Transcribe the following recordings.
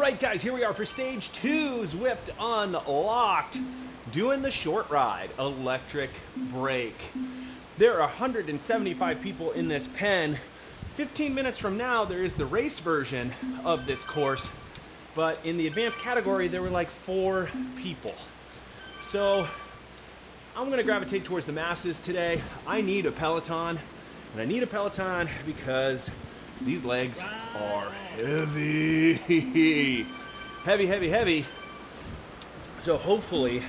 right, guys, here we are for stage 2, Zwift Unlocked. Doing the short ride, electric brake. There are 175 people in this pen. 15 minutes from now, there is the race version of this course. But in the advanced category, there were like 4 people. So I'm gonna gravitate towards the masses today. I need a Peloton, and I need a Peloton because these legs are heavy. Heavy, heavy, heavy. So hopefully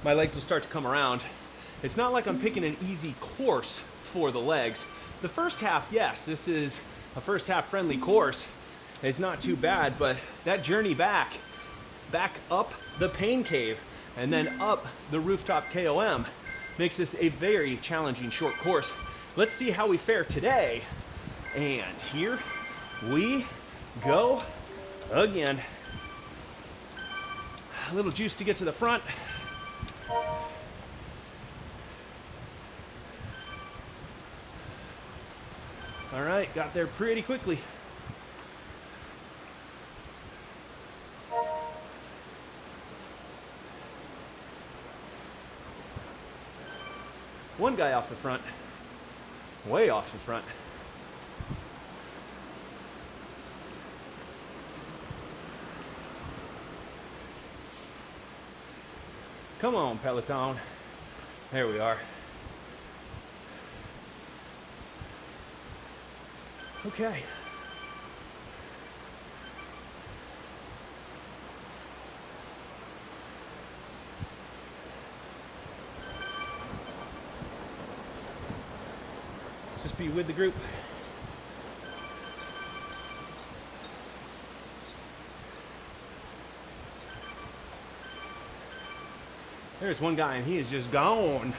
my legs will start to come around. It's not like I'm picking an easy course for the legs. The first half, yes, this is a first half friendly course. It's not too bad, but that journey back up the pain cave and then up the rooftop KOM makes this a very challenging short course. Let's see how we fare today. And here we go again. A little juice to get to the front. All right, got there pretty quickly. One guy off the front, way off the front. Come on, Peloton. There we are. Okay. Let's just be with the group. There's one guy and he is just gone.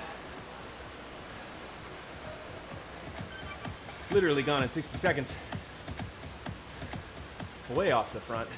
Literally gone in 60 seconds. Way off the front.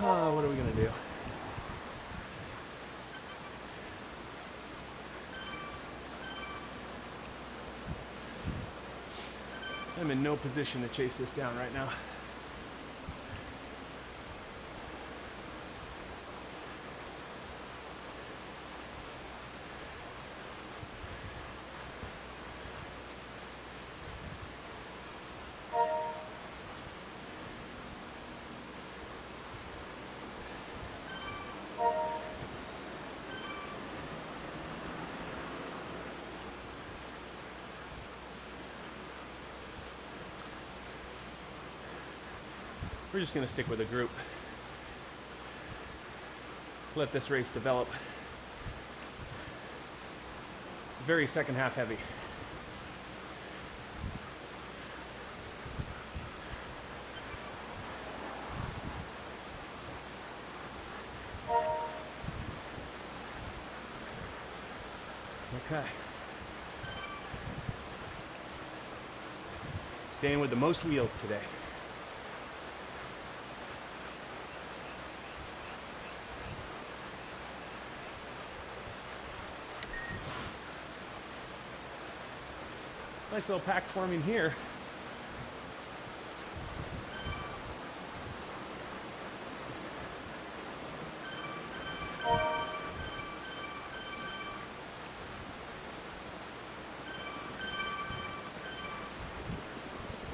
Oh, what are we gonna do? I'm in no position to chase this down right now. We're just going to stick with a group. Let this race develop. Very second half heavy. Okay. Staying with the most wheels today. Nice little pack forming here.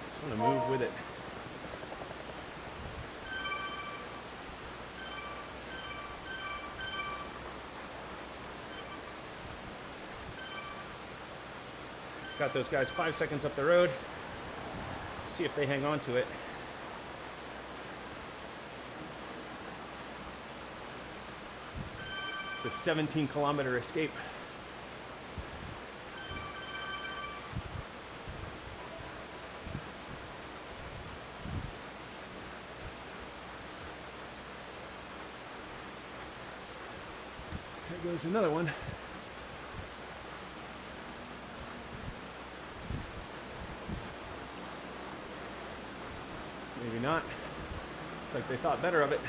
Just want to move with it. Got those guys 5 seconds up the road. See if they hang on to it. It's a 17-kilometer escape. goes another one. Maybe not. Looks like they thought better of it.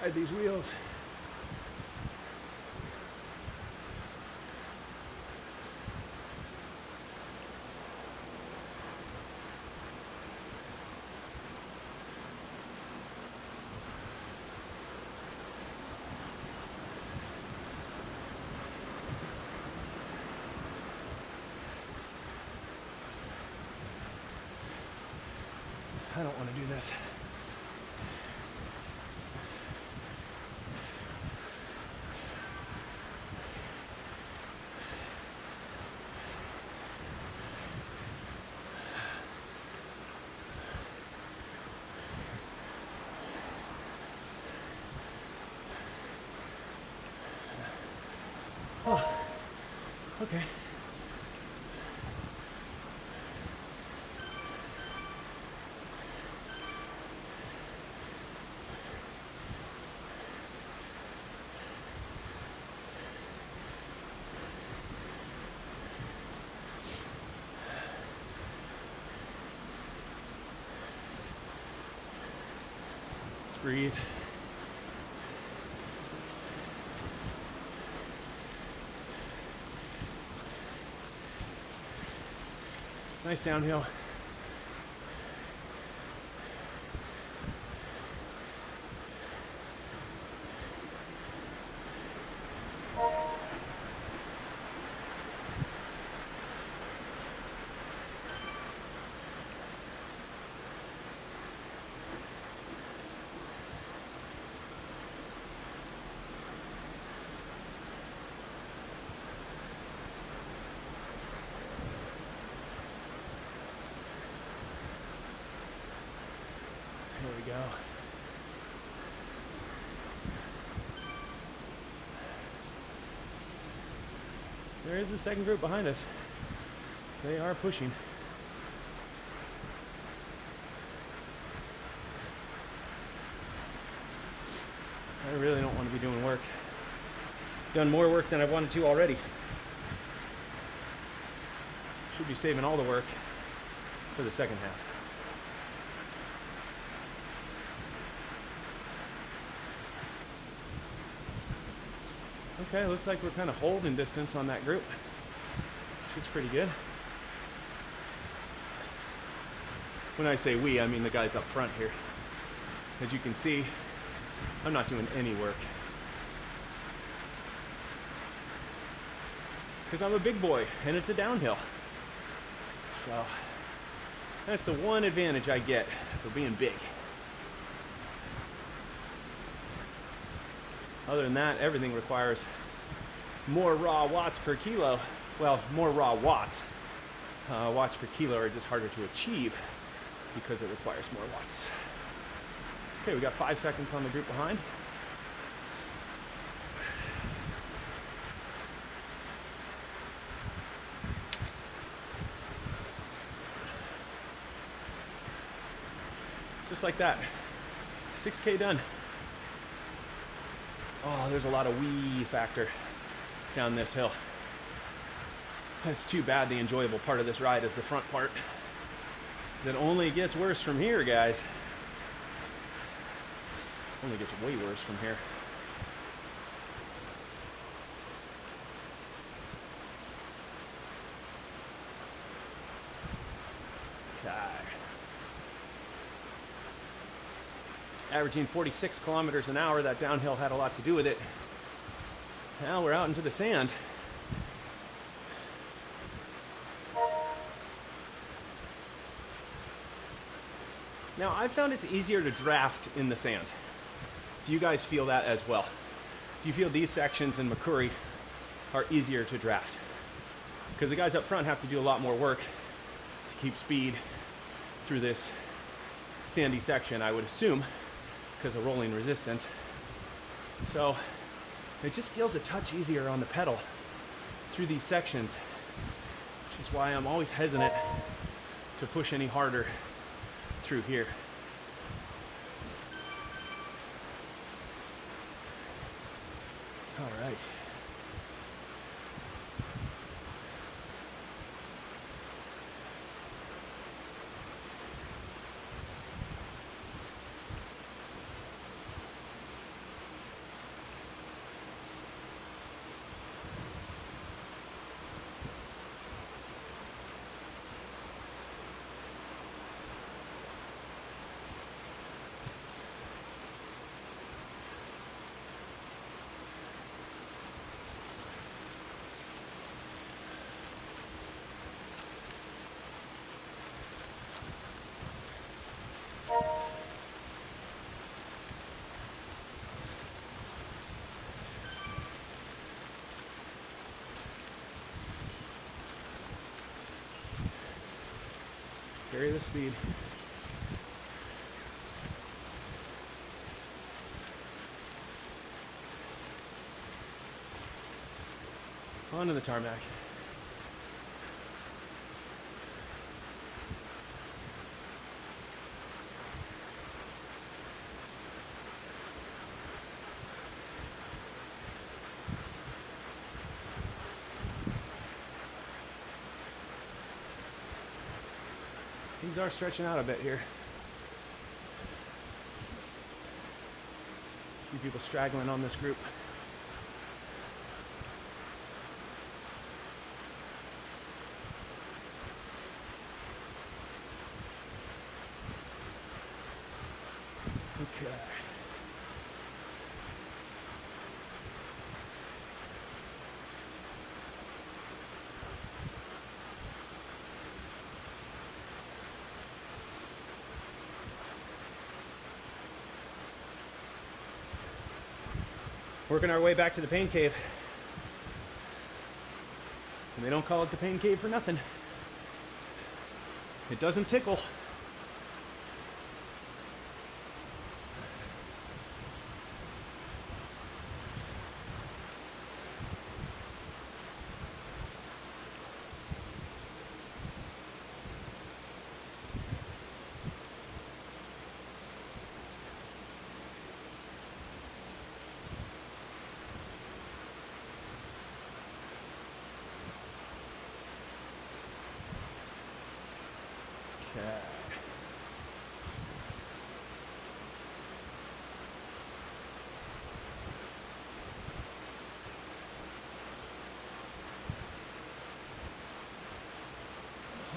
Ride these wheels. I don't want to do this. Oh, okay. Let's breathe. Nice downhill. There we go. There is the second group behind us. They are pushing. I really don't want to be doing work. Done more work than I wanted to already. Should be saving all the work for the second half. Okay, looks like we're kind of holding distance on that group, which is pretty good. When I say we, I mean the guys up front here. As you can see, I'm not doing any work. Because I'm a big boy, and it's a downhill. So, that's the one advantage I get for being big. Other than that, everything requires more raw watts per kilo. Well, more raw watts. Watts per kilo are just harder to achieve because it requires more watts. Okay, we got 5 seconds on the group behind. Just like that. 6K done. Oh, there's a lot of wee factor down this hill. That's too bad. The enjoyable part of this ride is the front part. It only gets worse from here, guys. Only gets way worse from here. Okay. Averaging 46 kilometers an hour. That downhill had a lot to do with it. Now we're out into the sand. Now, I've found it's easier to draft in the sand. Do you guys feel that as well? Do you feel these sections in Makuri are easier to draft? Because the guys up front have to do a lot more work to keep speed through this sandy section, I would assume, because of rolling resistance. So it just feels a touch easier on the pedal through these sections, which is why I'm always hesitant to push any harder through here. All right. Carry the speed. Onto the tarmac. Things are stretching out a bit here. A few people straggling on this group. Okay. Working our way back to the pain cave. And they don't call it the pain cave for nothing. It doesn't tickle. Okay.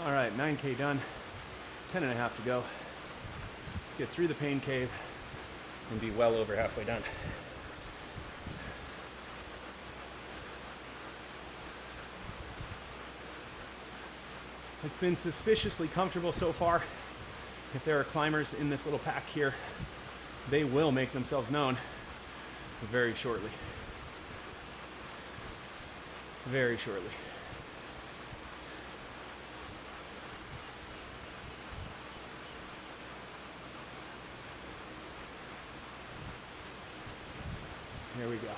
All right, 9K done, 10 and a half to go. Let's get through the pain cave and be well over halfway done. It's been suspiciously comfortable so far. If there are climbers in this little pack here, they will make themselves known very shortly. Very shortly. Here we go.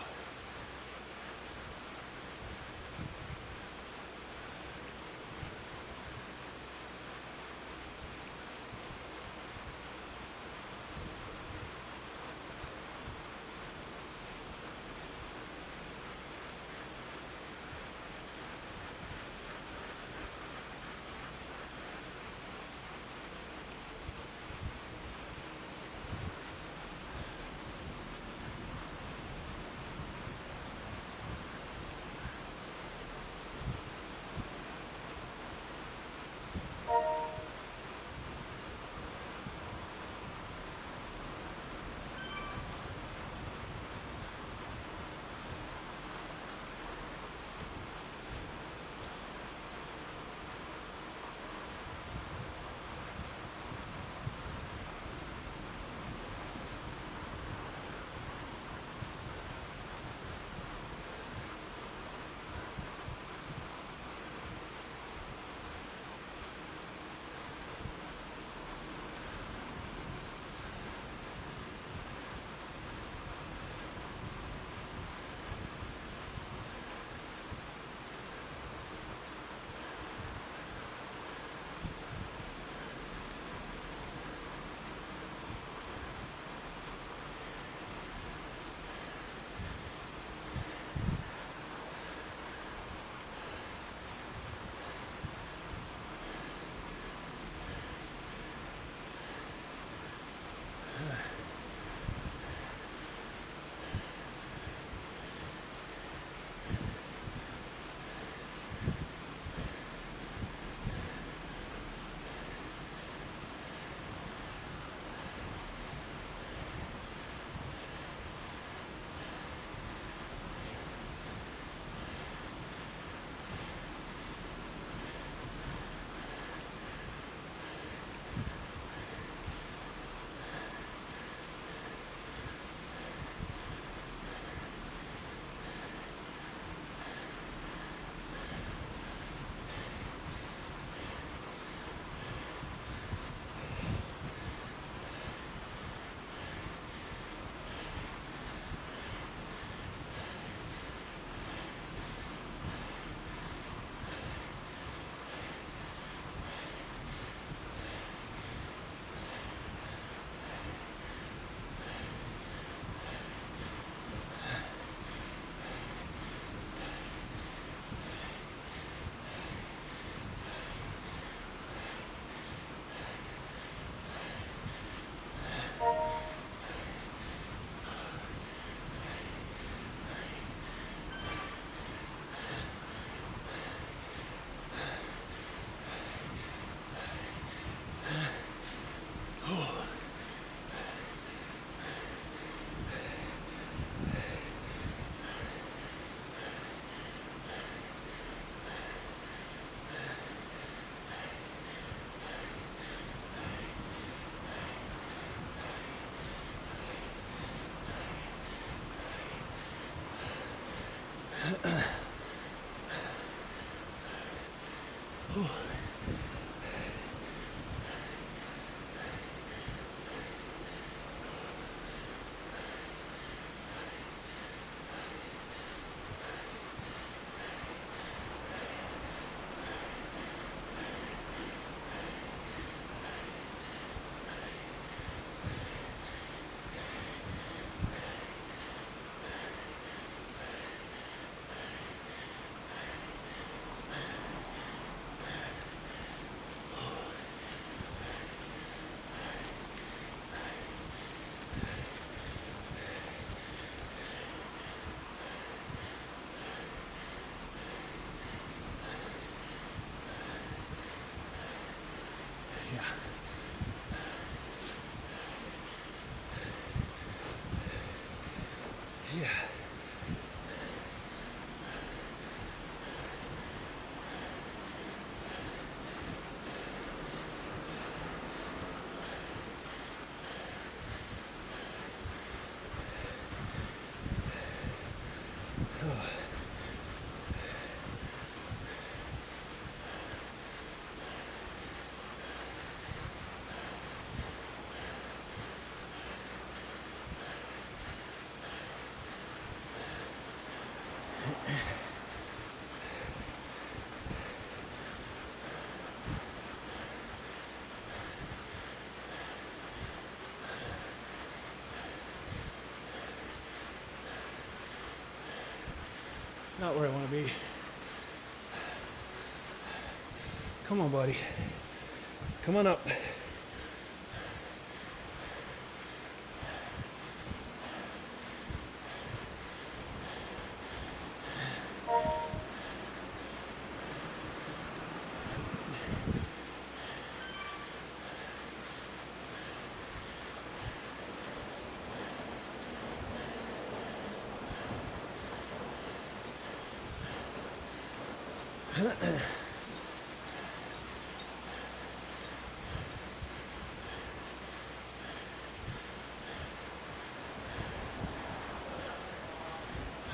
Yeah. Not where I want to be. Come on, buddy. Come on up.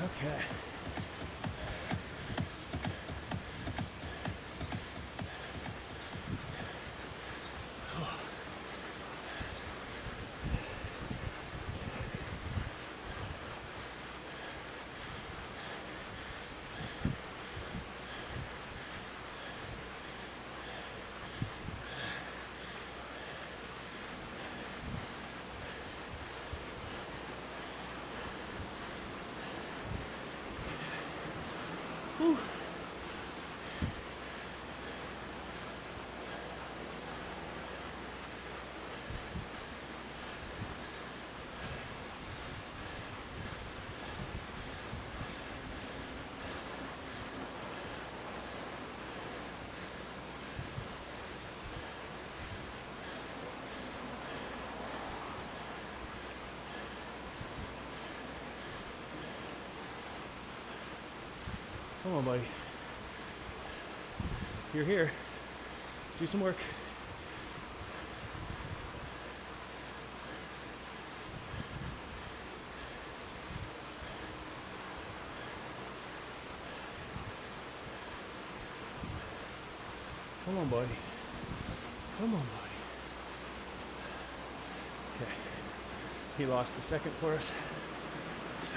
Okay. Whew. Come on, buddy. You're here. Do some work. Come on, buddy. Come on, buddy. Okay. He lost a second for us. So.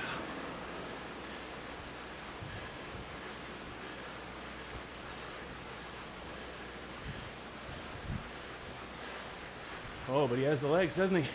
Oh, but he has the legs, doesn't he?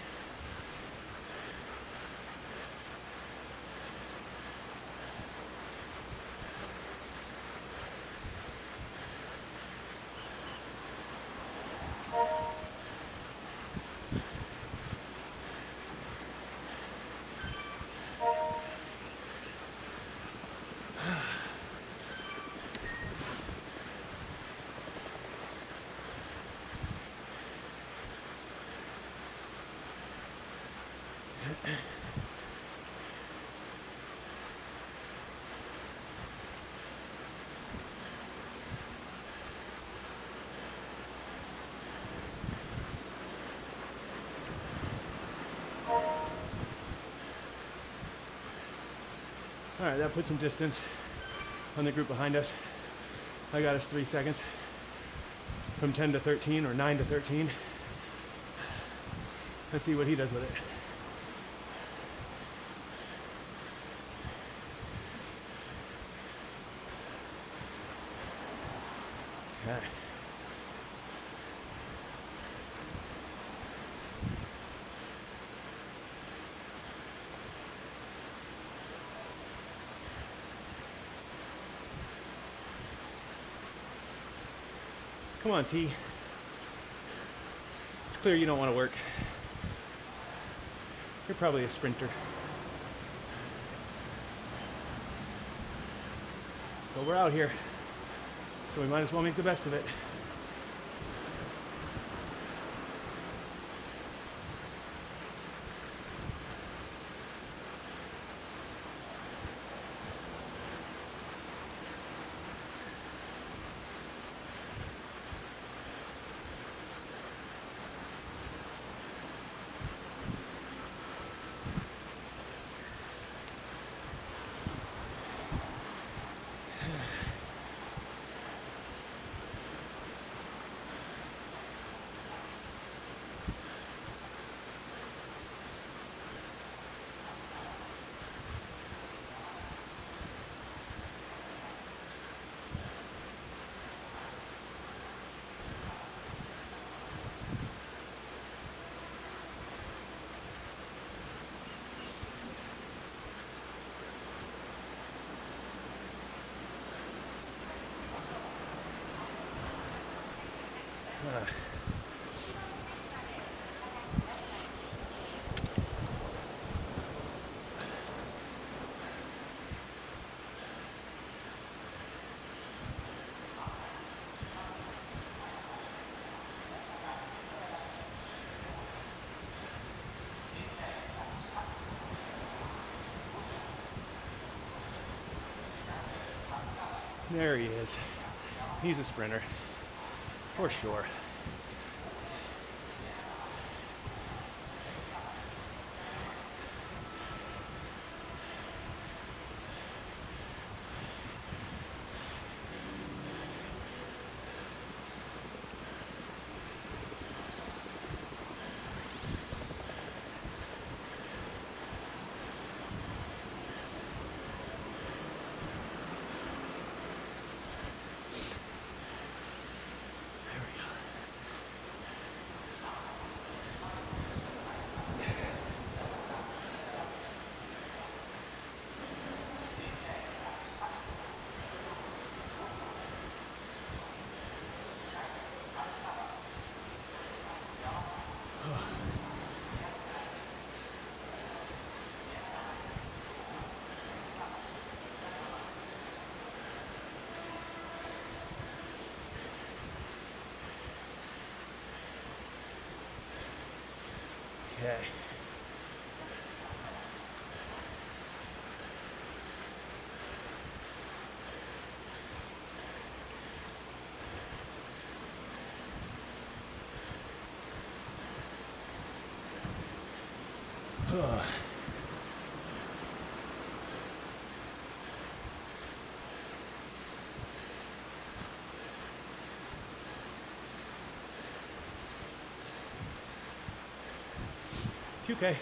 All right, that put some distance on the group behind us. I got us 3 seconds. from 10 to 13 or 9 to 13. Let's see what he does with it. Okay. Come on, T. It's clear you don't want to work. You're probably a sprinter. But we're out here, so we might as well make the best of it. There he is. He's a sprinter, for sure. Okay. It's okay.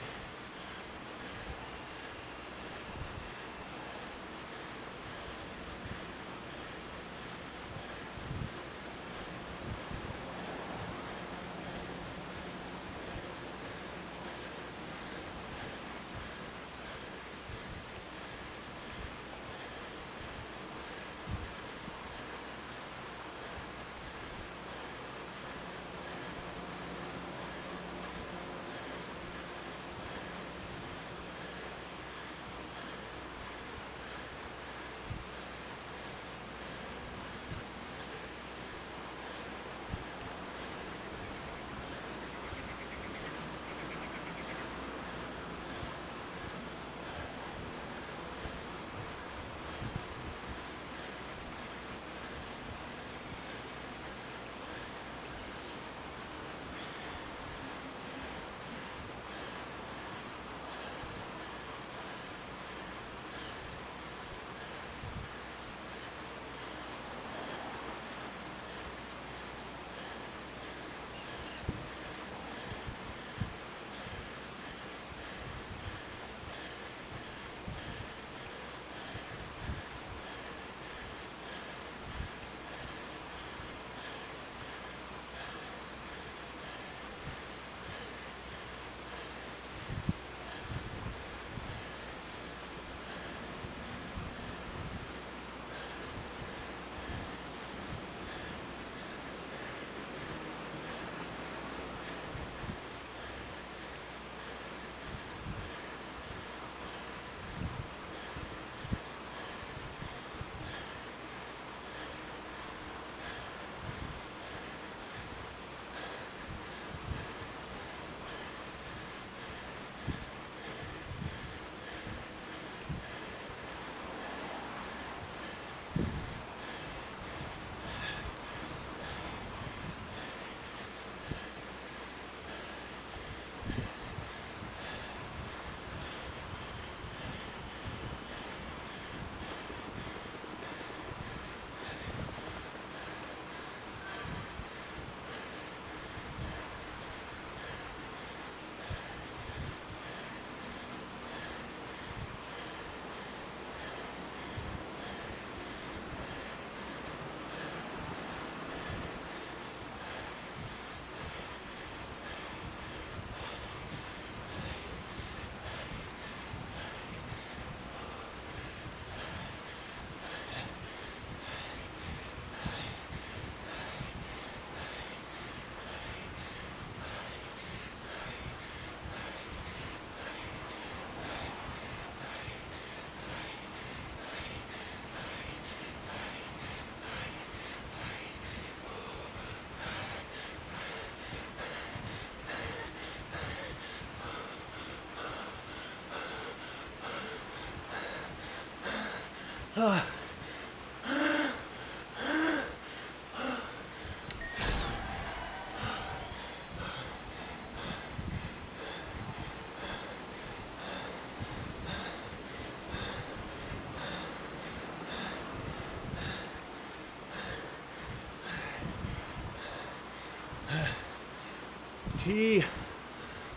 T,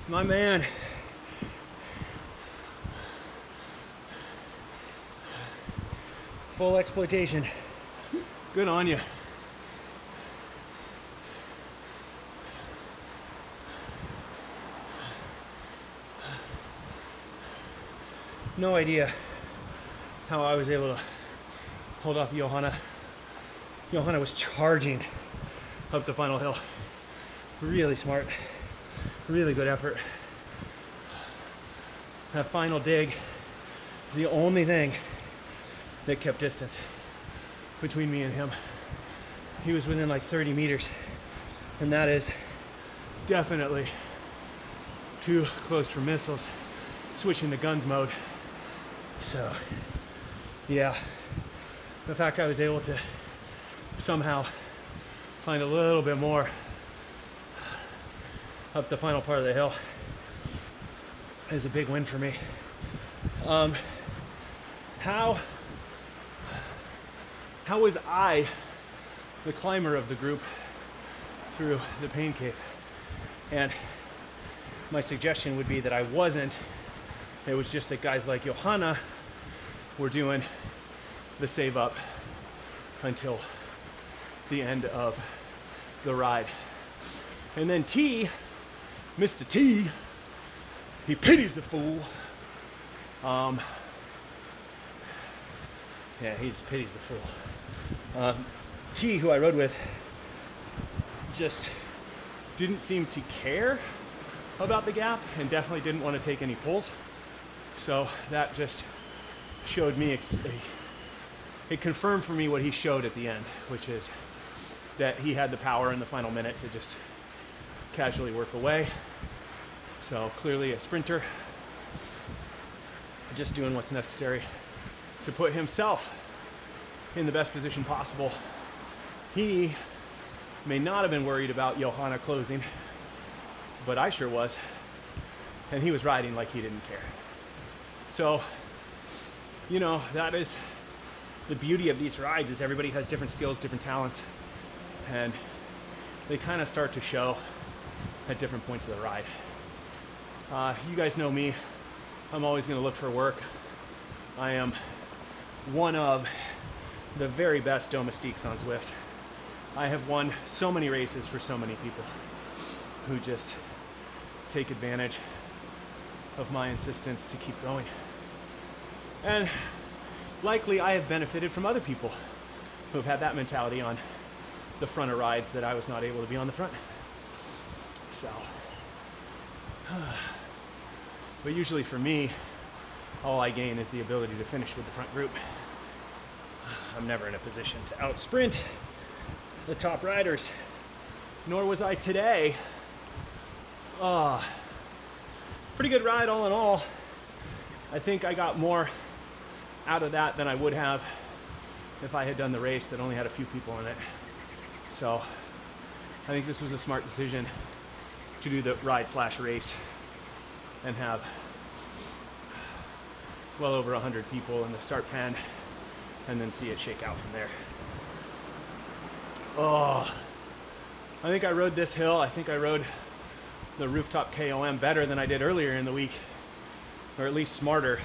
my man. Full exploitation. Good on you. No idea how I was able to hold off Johanna. Johanna was charging up the final hill. Really smart, really good effort. That final dig is the only thing that kept distance between me and him. He was within like 30 meters, and that is definitely too close for missiles, switching to guns mode. So, yeah, the fact I was able to somehow find a little bit more up the final part of the hill is a big win for me. How was I the climber of the group through the pain cave? And my suggestion would be that I wasn't. It was just that guys like Johanna were doing the save up until the end of the ride. And then T, Mr. T, he pities the fool. Yeah, he just pities the fool. T, who I rode with, just didn't seem to care about the gap and definitely didn't want to take any pulls. So that just showed me, it confirmed for me what he showed at the end, which is that he had the power in the final minute to just casually work away. So clearly a sprinter, just doing what's necessary to put himself in the best position possible. He may not have been worried about Johanna closing, but I sure was. And he was riding like he didn't care. So, you know, that is the beauty of these rides, is everybody has different skills, different talents, and they kind of start to show at different points of the ride. You guys know me. I'm always going to look for work. I am one of the very best domestiques on Zwift. I have won so many races for so many people who just take advantage of my insistence to keep going. And likely I have benefited from other people who have had that mentality on the front of rides that I was not able to be on the front. So, but usually for me, all I gain is the ability to finish with the front group. I'm never in a position to outsprint the top riders, nor was I today. Pretty good ride all in all. I think I got more out of that than I would have if I had done the race that only had a few people in it. So I think this was a smart decision to do the ride/race and have well over 100 people in the start pen and then see it shake out from there. I think I rode this hill. I think I rode the rooftop KOM better than I did earlier in the week, or at least smarter,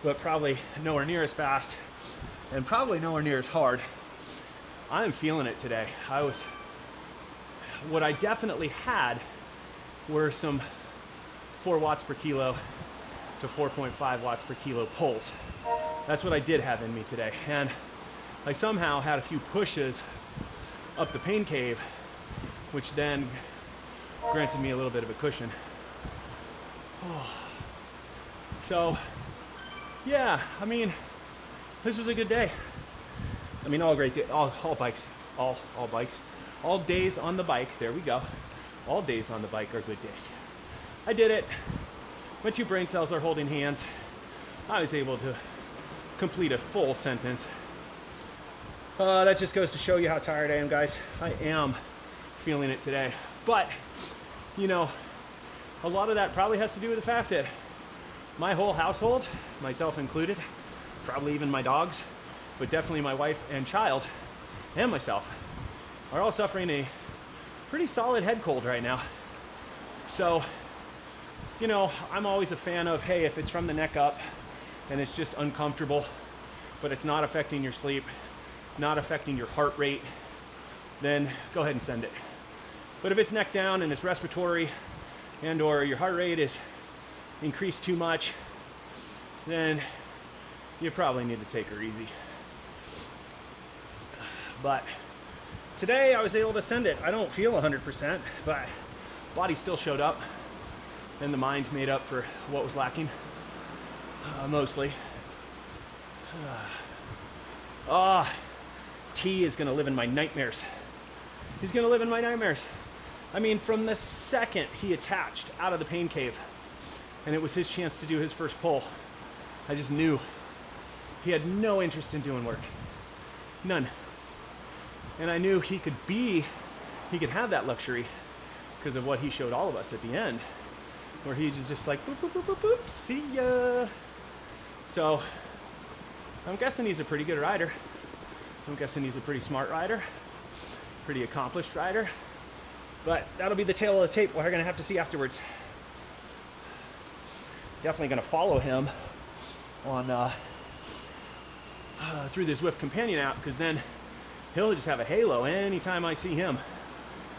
but probably nowhere near as fast and probably nowhere near as hard. I am feeling it today. What I definitely had were some 4 watts per kilo to 4.5 watts per kilo pulls. That's what I did have in me today. And I somehow had a few pushes up the pain cave, which then granted me a little bit of a cushion. So, yeah, I mean, this was a good day. I mean, all great day, all bikes, all bikes, all days on the bike, there we go. All days on the bike are good days. I did it. My 2 brain cells are holding hands. I was able to complete a full sentence. That just goes to show you how tired I am, guys. I am feeling it today. But, you know, a lot of that probably has to do with the fact that my whole household, myself included, probably even my dogs, but definitely my wife and child, and myself, are all suffering a pretty solid head cold right now. So, you know, I'm always a fan of, hey, if it's from the neck up and it's just uncomfortable, but it's not affecting your sleep, not affecting your heart rate, then go ahead and send it. But if it's neck down and it's respiratory and or your heart rate is increased too much, then you probably need to take her easy. But today I was able to send it. I don't feel 100%, but body still showed up and the mind made up for what was lacking, mostly. T is gonna live in my nightmares. He's gonna live in my nightmares. I mean, from the second he attached out of the pain cave and it was his chance to do his first pull, I just knew he had no interest in doing work. None. And I knew he could have that luxury because of what he showed all of us at the end, where he was just like, boop, boop, boop, boop, boop, see ya. So I'm guessing he's a pretty good rider. I'm guessing he's a pretty smart rider, pretty accomplished rider. But that'll be the tale of the tape we're gonna have to see afterwards. Definitely gonna follow him on through the Zwift companion app, because then he'll just have a halo anytime I see him.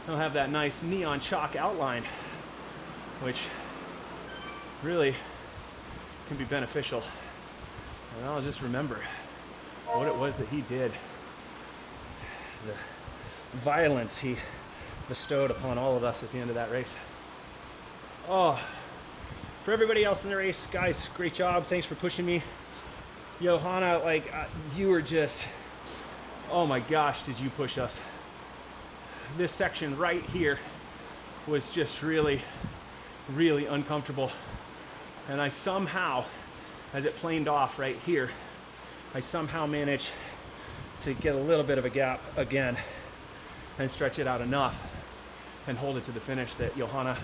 He'll have that nice neon chalk outline, which really can be beneficial. And I'll just remember what it was that he did, the violence he bestowed upon all of us at the end of that race. Oh, for everybody else in the race, guys, great job. Thanks for pushing me. Johanna, you were just, oh my gosh, did you push us. This section right here was just really, really uncomfortable. And I somehow, as it planed off right here, I somehow managed to get a little bit of a gap again and stretch it out enough and hold it to the finish that Johanna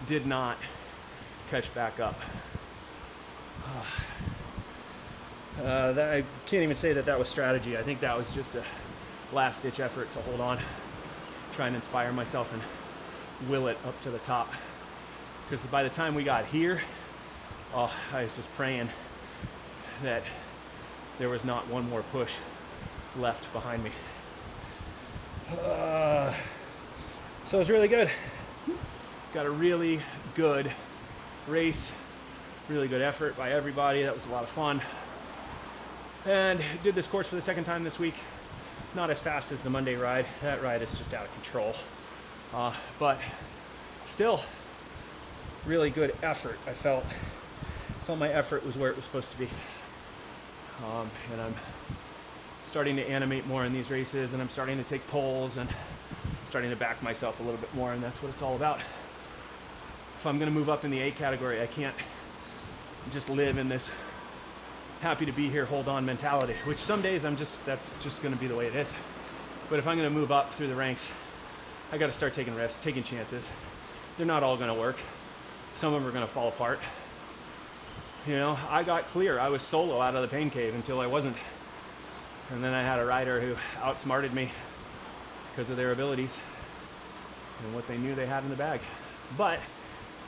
did not catch back up. I can't even say that was strategy. I think that was just a last-ditch effort to hold on, try and inspire myself and will it up to the top. Because by the time we got here, I was just praying that there was not one more push left behind me. So it was really good. Got a really good race, really good effort by everybody. That was a lot of fun. And did this course for the second time this week. Not as fast as the Monday ride. That ride is just out of control. But still, really good effort. I felt my effort was where it was supposed to be. And I'm starting to animate more in these races, and I'm starting to take polls, and starting to back myself a little bit more, and that's what it's all about. If I'm gonna move up in the A category, I can't just live in this happy to be here, hold on mentality, which some days that's just gonna be the way it is. But if I'm gonna move up through the ranks, I gotta start taking risks, taking chances. They're not all gonna work. Some of them are gonna fall apart. You know, I got clear. I was solo out of the pain cave until I wasn't. And then I had a rider who outsmarted me because of their abilities and what they knew they had in the bag. But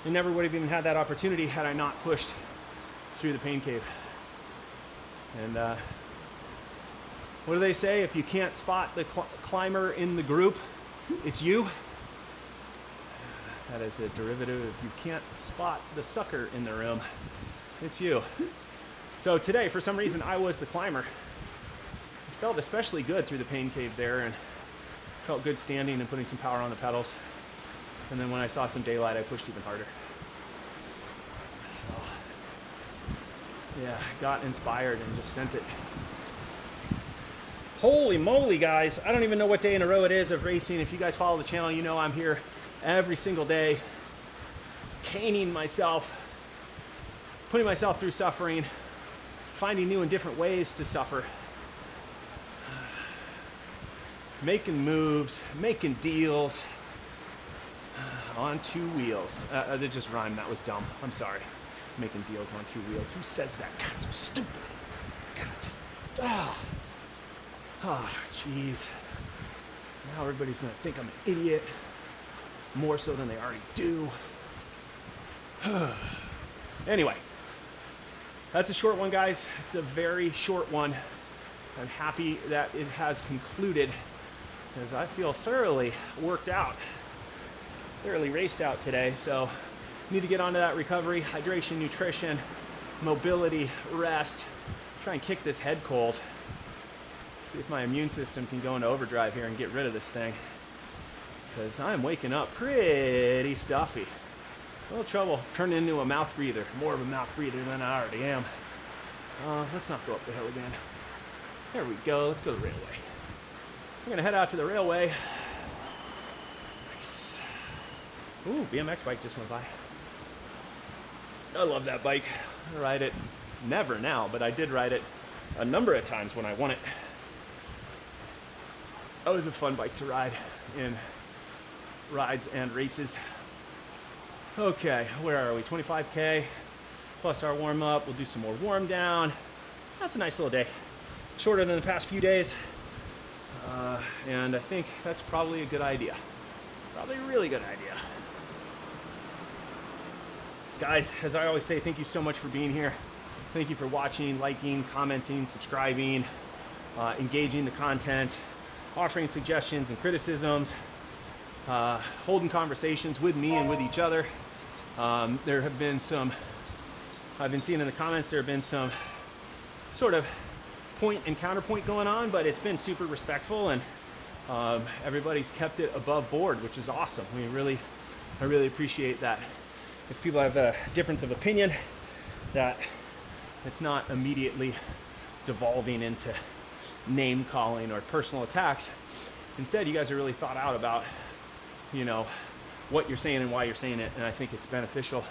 I never would have even had that opportunity had I not pushed through the pain cave. And what do they say? If you can't spot the climber in the group, it's you. That is a derivative of you can't spot the sucker in the room, it's you. So today, for some reason, I was the climber. It felt especially good through the pain cave there, and felt good standing and putting some power on the pedals. And then when I saw some daylight, I pushed even harder. So, yeah, got inspired and just sent it. Holy moly, guys. I don't even know what day in a row it is of racing. If you guys follow the channel, you know I'm here every single day, caning myself, putting myself through suffering, finding new and different ways to suffer, making moves, making deals on two wheels. That just rhymed. That was dumb. I'm sorry. Making deals on two wheels. Who says that? God, so stupid. God, just jeez. Now everybody's gonna think I'm an idiot, more so than they already do. Anyway, that's a short one, guys. It's a very short one. I'm happy that it has concluded, because I feel thoroughly worked out, thoroughly raced out today. So need to get onto that recovery, hydration, nutrition, mobility, rest, try and kick this head cold. See if my immune system can go into overdrive here and get rid of this thing, because I'm waking up pretty stuffy. A little trouble turning into a mouth breather, more of a mouth breather than I already am. Let's not go up the hill again. There we go. Let's go to the railway. We're gonna head out to the railway. Nice. Ooh, BMX bike just went by. I love that bike. I ride it never now, but I did ride it a number of times when I won it. That was a fun bike to ride in rides and races. Okay, where are we? 25K plus our warm up. We'll do some more warm down. That's a nice little day. Shorter than the past few days. And I think that's probably a good idea. Probably a really good idea. Guys, as I always say, thank you so much for being here. Thank you for watching, liking, commenting, subscribing, engaging the content, offering suggestions and criticisms, holding conversations with me and with each other. There have been some, I've been seeing in the comments, there have been some sort of point and counterpoint going on, but it's been super respectful, and everybody's kept it above board, which is awesome. I really appreciate that. If people have a difference of opinion, that it's not immediately devolving into name calling or personal attacks. Instead, you guys are really thought out about, what you're saying and why you're saying it. And I think it's beneficial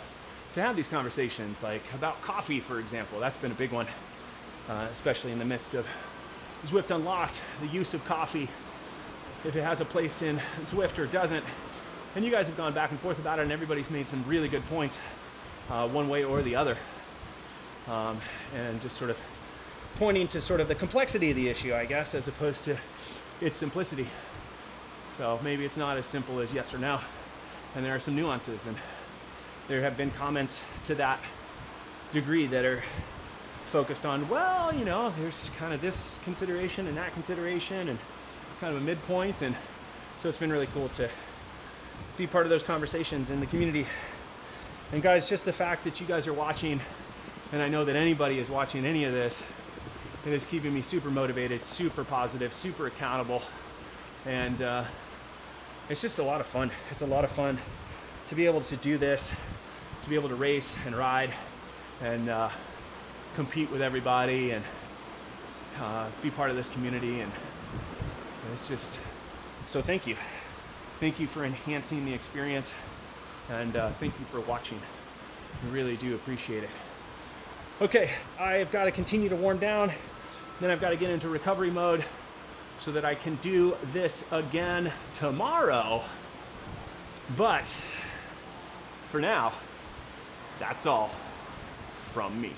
to have these conversations, like about coffee, for example. That's been a big one, especially in the midst of Zwift Unlocked, the use of coffee, if it has a place in Zwift or doesn't. And you guys have gone back and forth about it, and everybody's made some really good points, one way or the other. And just sort of pointing to sort of the complexity of the issue, I guess, as opposed to its simplicity. So maybe it's not as simple as yes or no, and there are some nuances, and there have been comments to that degree that are focused on, well, there's kind of this consideration and that consideration and kind of a midpoint. And so it's been really cool to be part of those conversations in the community. And guys, just the fact that you guys are watching, and I know that anybody is watching any of this, it is keeping me super motivated, super positive, super accountable. And it's just a lot of fun. It's a lot of fun to be able to do this, to be able to race and ride and compete with everybody and be part of this community. And it's just, so thank you. Thank you for enhancing the experience, and thank you for watching. I really do appreciate it. Okay, I've got to continue to warm down, then I've got to get into recovery mode so that I can do this again tomorrow. But for now, that's all from me.